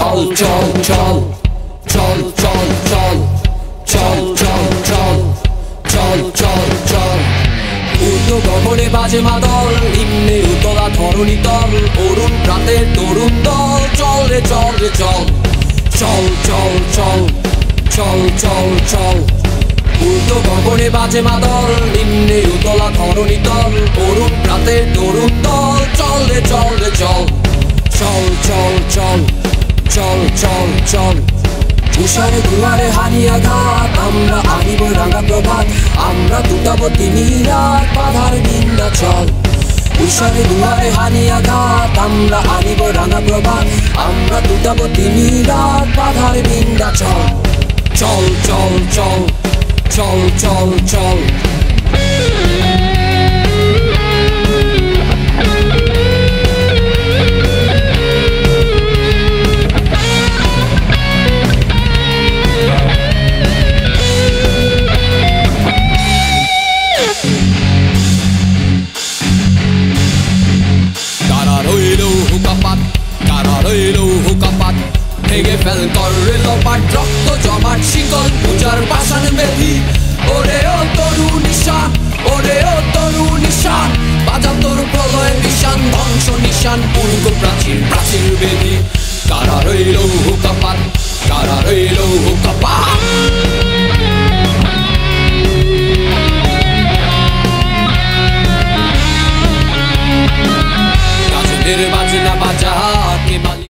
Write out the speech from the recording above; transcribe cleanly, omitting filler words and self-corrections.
চল চল চল চল চল চল চল চল চল চল চল চল উর্ধ গগনে বাজে মাদল নিম্নে উতলা ধরণী তল অরুণ প্রাতের তরুণ দল চল রে চল রে চল চল চল চল চল চল চল উর্ধ গগনে বাজে মাদল নিম্নে উতলা ধরণী তল অরুণ প্রাতের তরুণ দল চল রে চল রে চল চল চল চল চল চল চল উষারে দুয়ারে হানিয়া ঘাত আমরা আনিব রাঙা প্রভাত আমরা দুটাবো তিনি রাত বাধার নিন্দা চল উষারে দুয়ারে হানিয়া ঘাত আমরা আনিব রাঙা প্রভাত আমরা দুটাবো তিনি রাত বাধার নিন্দা চল চল চল চল চল চল চল ভেঙে ফেল কর রেলপাট রক্ত জমাট শিকল পূজার পাষাণ বেধি ওরে ও তোর